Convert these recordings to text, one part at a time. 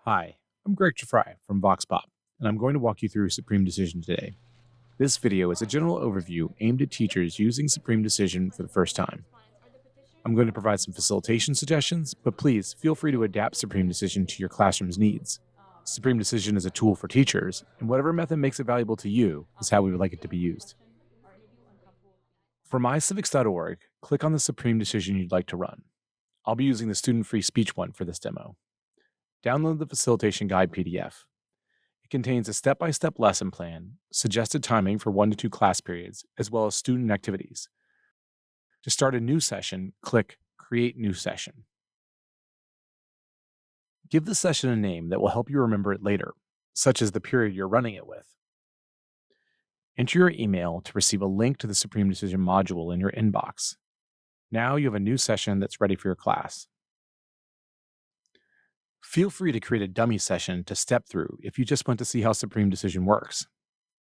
Hi, I'm Greg Jafrai from VoxPop, and I'm going to walk you through Supreme Decision today. This video is a general overview aimed at teachers using Supreme Decision for the first time. I'm going to provide some facilitation suggestions, but please feel free to adapt Supreme Decision to your classroom's needs. Supreme Decision is a tool for teachers, and whatever method makes it valuable to you is how we would like it to be used. For mycivics.org, click on the Supreme Decision you'd like to run. I'll be using the student-free speech one for this demo. Download the Facilitation Guide PDF. It contains a step-by-step lesson plan, suggested timing for 1 to 2 class periods, as well as student activities. To start a new session, click Create New Session. Give the session a name that will help you remember it later, such as the period you're running it with. Enter your email to receive a link to the Supreme Decision module in your inbox. Now you have a new session that's ready for your class. Feel free to create a dummy session to step through if you just want to see how Supreme Decision works.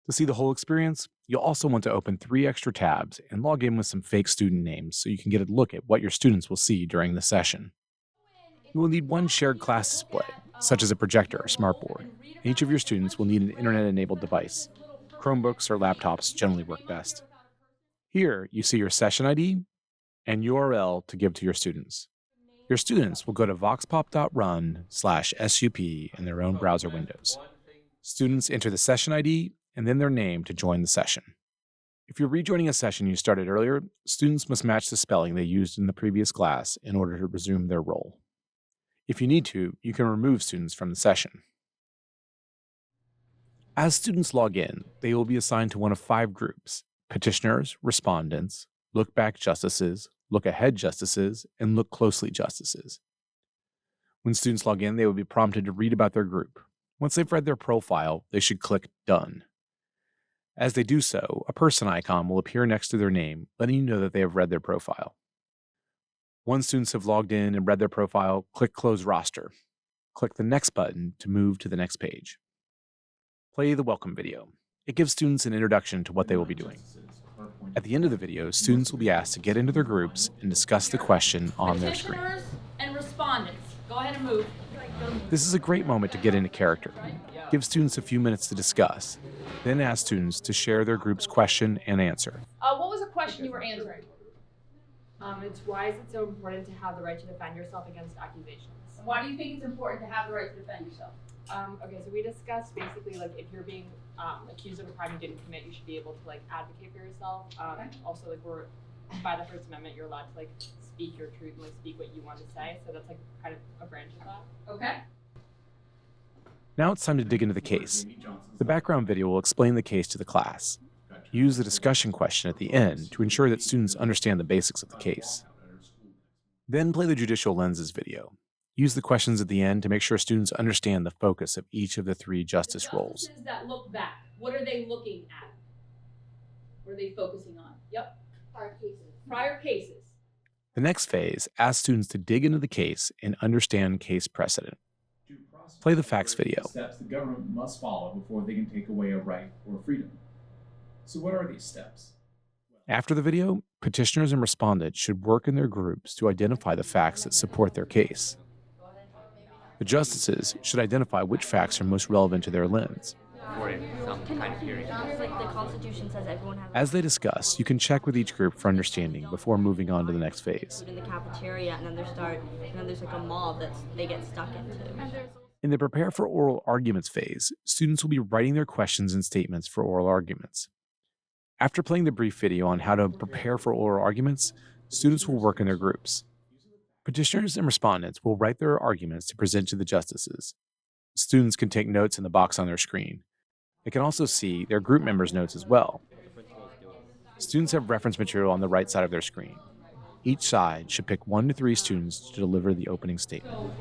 To see the whole experience, you'll also want to open 3 extra tabs and log in with some fake student names so you can get a look at what your students will see during the session. You will need one shared class display, such as a projector or smartboard, and each of your students will need an internet-enabled device. Chromebooks or laptops generally work best. Here, you see your session ID and URL to give to your students. Your students will go to voxpop.run/sup in their own browser windows. Students enter the session ID and then their name to join the session. If you're rejoining a session you started earlier, students must match the spelling they used in the previous class in order to resume their role. If you need to, you can remove students from the session. As students log in, they will be assigned to one of 5 groups: petitioners, respondents, look-back justices, look-ahead justices, and look-closely justices. When students log in, they will be prompted to read about their group. Once they've read their profile, they should click Done. As they do so, a person icon will appear next to their name, letting you know that they have read their profile. Once students have logged in and read their profile, click Close Roster. Click the Next button to move to the next page. Play the welcome video. It gives students an introduction to what they will be doing. At the end of the video, students will be asked to get into their groups and discuss the question on their screen. Petitioners and respondents. Go ahead and move. This is a great moment to get into character. Give students a few minutes to discuss, then ask students to share their group's question and answer. What was the question you were answering? It's why is it so important to have the right to defend yourself against accusations? Why do you think it's important to have the right to defend yourself? Okay, so we discussed basically like if you're being accused of a crime you didn't commit, you should be able to like advocate for yourself. Okay. Also, like we're by the First Amendment, you're allowed to like speak your truth and like speak what you want to say. So that's like kind of a branch of that. Okay. Now it's time to dig into the case. The background video will explain the case to the class. Use the discussion question at the end to ensure that students understand the basics of the case. Then play the judicial lenses video. Use the questions at the end to make sure students understand the focus of each of the 3 justice roles. Justices that look back, what are they looking at? What are they focusing on? Yep. Prior cases. The next phase asks students to dig into the case and understand case precedent. Play the facts video. Steps the government must follow before they can take away a right or freedom. So what are these steps? After the video, petitioners and respondents should work in their groups to identify the facts that support their case. The justices should identify which facts are most relevant to their lens. As they discuss, you can check with each group for understanding before moving on to the next phase. In the cafeteria, and then there's like a mob that they get stuck into. In the prepare for oral arguments phase, students will be writing their questions and statements for oral arguments. After playing the brief video on how to prepare for oral arguments, students will work in their groups. Petitioners and respondents will write their arguments to present to the justices. Students can take notes in the box on their screen. They can also see their group members' notes as well. Students have reference material on the right side of their screen. Each side should pick 1 to 3 students to deliver the opening statement.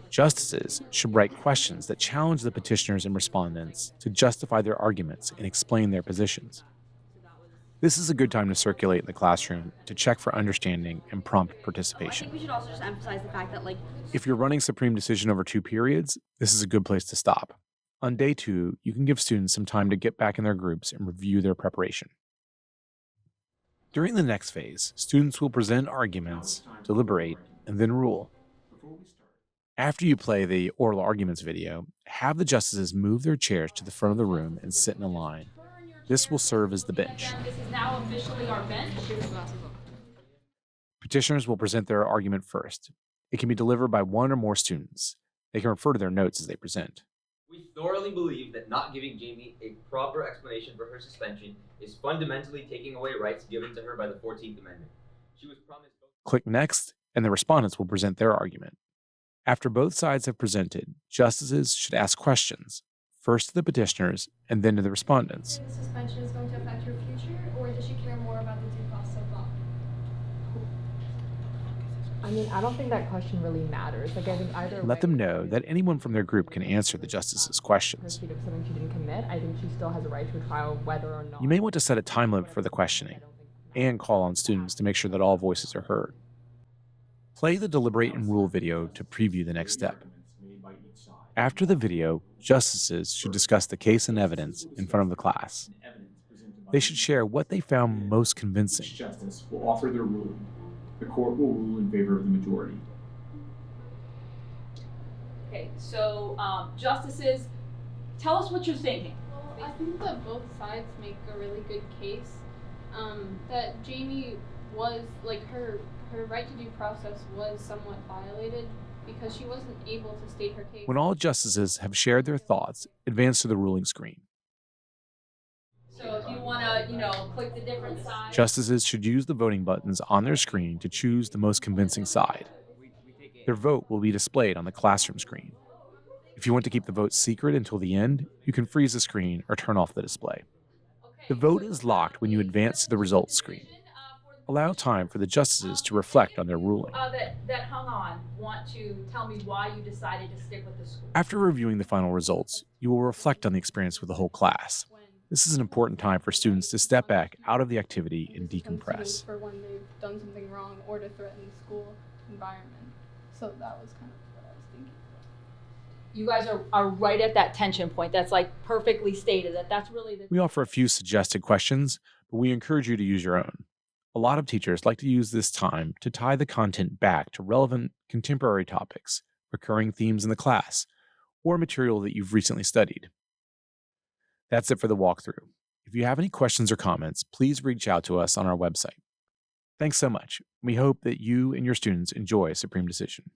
Justices should write questions that challenge the petitioners and respondents to justify their arguments and explain their positions. This is a good time to circulate in the classroom to check for understanding and prompt participation. I think we should also just emphasize the fact that If you're running Supreme Decision over 2 periods, this is a good place to stop. On day 2, you can give students some time to get back in their groups and review their preparation. During the next phase, students will present arguments, deliberate, and then rule. After you play the oral arguments video, have the justices move their chairs to the front of the room and sit in a line. This will serve as the bench. This is now officially our bench. Petitioners will present their argument first. It can be delivered by one or more students. They can refer to their notes as they present. We thoroughly believe that not giving Jamie a proper explanation for her suspension is fundamentally taking away rights given to her by the 14th Amendment. She was promised. Click Next, and the respondents will present their argument. After both sides have presented, justices should ask questions, first to the petitioners and then to the respondents. The suspension is going to affect her future, or does she care more about the due process of law? I mean, I don't think that question really matters. Like, I think either Let them know that anyone from their group can answer the justices' questions. Of something she didn't commit, I think she still has a right to a trial whether or not. You may want to set a time limit for the questioning and call on students to make sure that all voices are heard. Play the deliberate and rule video to preview the next step. After the video, justices should discuss the case and evidence in front of the class. They should share what they found most convincing. Each justice will offer their ruling. The court will rule in favor of the majority. Okay, so justices, tell us what you're thinking. Well, I think that both sides make a really good case. That Jamie was, like, her right to due process was somewhat violated because she wasn't able to state her case. When all justices have shared their thoughts, advance to the ruling screen. So if you want to, click the different sides. Justices should use the voting buttons on their screen to choose the most convincing side. Their vote will be displayed on the classroom screen. If you want to keep the vote secret until the end, you can freeze the screen or turn off the display. The vote is locked when you advance to the results screen. Allow time for the justices to reflect on their ruling. That hung on want to tell me why you decided to stick with the school. After reviewing the final results, you will reflect on the experience with the whole class. This is an important time for students to step back out of the activity and decompress. For when they've done something wrong or to threaten the school environment. So that was kind of what I was thinking. You guys are right at that tension point. That's like perfectly stated. That's really the. We offer a few suggested questions, but we encourage you to use your own. A lot of teachers like to use this time to tie the content back to relevant contemporary topics, recurring themes in the class, or material that you've recently studied. That's it for the walkthrough. If you have any questions or comments, please reach out to us on our website. Thanks so much. We hope that you and your students enjoy Supreme Decision.